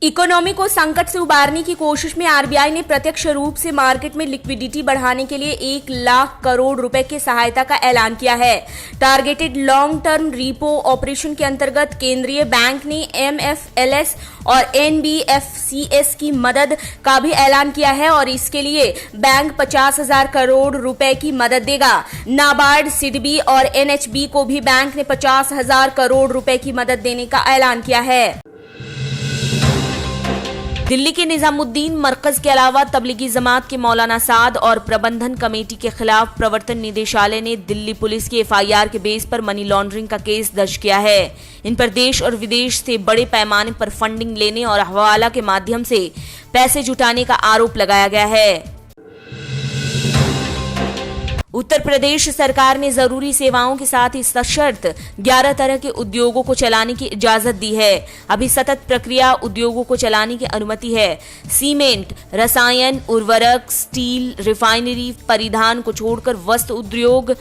Economy को संकट से उबारने की कोशिश में आरबीआई ने प्रत्यक्ष रूप से मार्केट में लिक्विडिटी बढ़ाने के लिए 1 लाख करोड़ रुपए की सहायता का ऐलान किया है। Targeted long term repo operation के अंतर्गत केंद्रीय बैंक ने एमएफएलएस और एनबीएफसीएस की मदद का भी ऐलान किया है और इसके लिए बैंक 50,000 करोड़ रुपए की मदद देगा। नाबार्ड, सिडबी और एनएचबी को भी बैंक ने 50,000 करोड़ रुपए की मदद देने का ऐलान किया है। दिल्ली के निजामुद्दीन मरकज के अलावा तबलीगी जमात के मौलाना साद और प्रबंधन कमेटी के खिलाफ प्रवर्तन निदेशालय ने दिल्ली पुलिस की एफआईआर के बेस पर मनी लॉन्ड्रिंग का केस दर्ज किया है। इन पर देश और विदेश से बड़े पैमाने पर फंडिंग लेने और हवाला के माध्यम से पैसे जुटाने का आरोप लगाया गया है। उत्तर प्रदेश सरकार ने जरूरी सेवाओं के साथ ही सशर्त 11 तरह के उद्योगों को चलाने की इजाजत दी है। अभी सतत प्रक्रिया उद्योगों को चलाने की अनुमति है। सीमेंट, रसायन, उर्वरक, स्टील, रिफाइनरी, परिधान को छोड़कर वस्त्र उद्योग,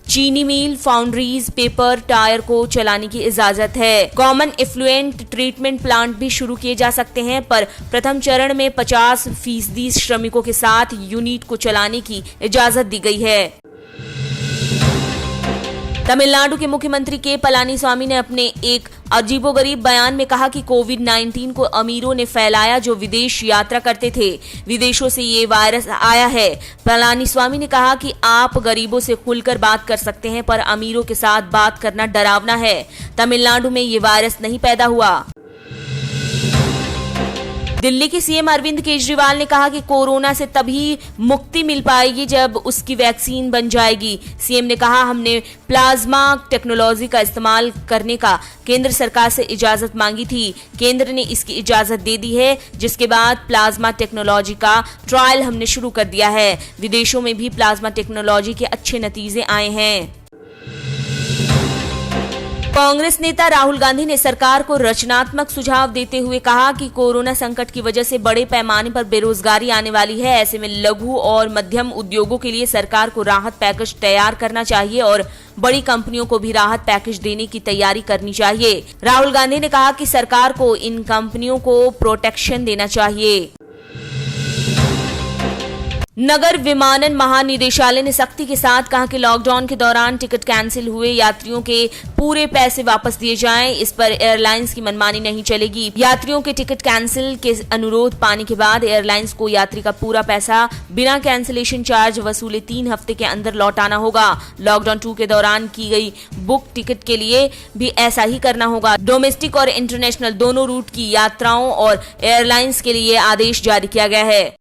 चीनी मिल, फाउंड्रीज, पेपर, टायर को चलाने की इजाजत है। कॉमन इफ्लुएंट ट्रीटमेंट प्लांट भी शुरू किए जा सकते हैं, पर प्रथम चरण में 50% श्रमिकों के साथ यूनिट को चलाने की इजाजत दी गई है। तमिलनाडु के मुख्यमंत्री के पलानीस्वामी ने अपने एक अजीबोगरीब बयान में कहा कि कोविड-19 को अमीरों ने फैलाया जो विदेश यात्रा करते थे। विदेशों से ये वायरस आया है। पलानीस्वामी ने कहा कि आप गरीबों से खुलकर बात कर सकते हैं, पर अमीरों के साथ बात करना डरावना है। तमिलनाडु में ये वायरस नहीं पैदा हुआ। दिल्ली के सीएम अरविंद केजरीवाल ने कहा कि कोरोना से तभी मुक्ति मिल पाएगी जब उसकी वैक्सीन बन जाएगी। सीएम ने कहा, हमने प्लाज्मा टेक्नोलॉजी का इस्तेमाल करने का केंद्र सरकार से इजाजत मांगी थी। केंद्र ने इसकी इजाजत दे दी है, जिसके बाद प्लाज्मा टेक्नोलॉजी का ट्रायल हमने शुरू कर दिया है। विदेशों में भी प्लाज्मा टेक्नोलॉजी के अच्छे नतीजे आए हैं। कांग्रेस नेता राहुल गांधी ने सरकार को रचनात्मक सुझाव देते हुए कहा कि कोरोना संकट की वजह से बड़े पैमाने पर बेरोजगारी आने वाली है। ऐसे में लघु और मध्यम उद्योगों के लिए सरकार को राहत पैकेज तैयार करना चाहिए और बड़ी कंपनियों को भी राहत पैकेज देने की तैयारी करनी चाहिए। राहुल गांधी ने कहा कि सरकार को इन कंपनियों को प्रोटेक्शन देना चाहिए। नगर विमानन महानिदेशालय ने सख्ती के साथ कहा कि लॉकडाउन के दौरान टिकट कैंसिल हुए यात्रियों के पूरे पैसे वापस दिए जाएं। इस पर एयरलाइंस की मनमानी नहीं चलेगी। यात्रियों के टिकट कैंसिल के अनुरोध पाने के बाद एयरलाइंस को यात्री का पूरा पैसा बिना कैंसिलेशन चार्ज वसूले 3 हफ्ते के अंदर लौटाना होगा। लॉकडाउन 2 के दौरान की गई बुक टिकट के लिए भी ऐसा ही करना होगा। डोमेस्टिक और इंटरनेशनल दोनों रूट की यात्राओं और एयरलाइंस के लिए आदेश जारी किया गया है।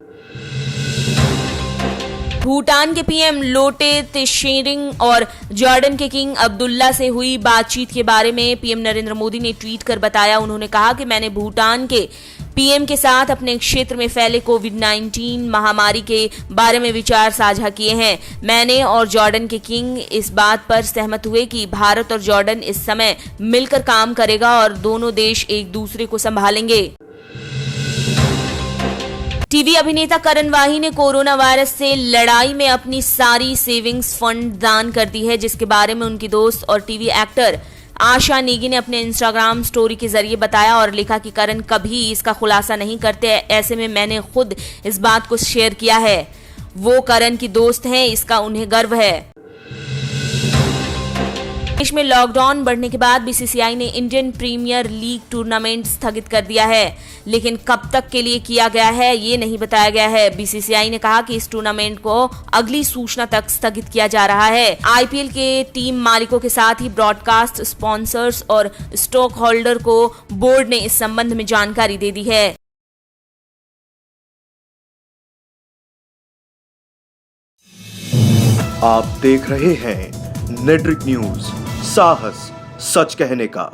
भूटान के पीएम लोटे त्शेरिंग और जॉर्डन के किंग अब्दुल्ला से हुई बातचीत के बारे में पीएम नरेंद्र मोदी ने ट्वीट कर बताया। उन्होंने कहा कि मैंने भूटान के पीएम के साथ अपने क्षेत्र में फैले कोविड-19 महामारी के बारे में विचार साझा किए हैं। मैंने और जॉर्डन के किंग इस बात पर सहमत हुए कि भारत और जॉर्डन इस समय मिलकर काम करेगा और दोनों देश एक दूसरे को संभालेंगे। टीवी अभिनेता करण वाही ने कोरोना वायरस से लड़ाई में अपनी सारी सेविंग्स फंड दान कर दी है, जिसके बारे में उनकी दोस्त और टीवी एक्टर आशा नेगी ने अपने इंस्टाग्राम स्टोरी के जरिए बताया और लिखा कि करण कभी इसका खुलासा नहीं करते, ऐसे में मैंने खुद इस बात को शेयर किया है। वो करण की दोस्त हैं, इसका उन्हें गर्व है। देश में लॉकडाउन बढ़ने के बाद बीसीसीआई ने इंडियन प्रीमियर लीग टूर्नामेंट स्थगित कर दिया है, लेकिन कब तक के लिए किया गया है ये नहीं बताया गया है। बीसीसीआई ने कहा कि इस टूर्नामेंट को अगली सूचना तक स्थगित किया जा रहा है। आईपीएल के टीम मालिकों के साथ ही ब्रॉडकास्ट स्पॉन्सर्स और स्टॉक होल्डर को बोर्ड ने इस संबंध में जानकारी दे दी है। आप देख रहे हैं नेट्रिक न्यूज, साहस सच कहने का।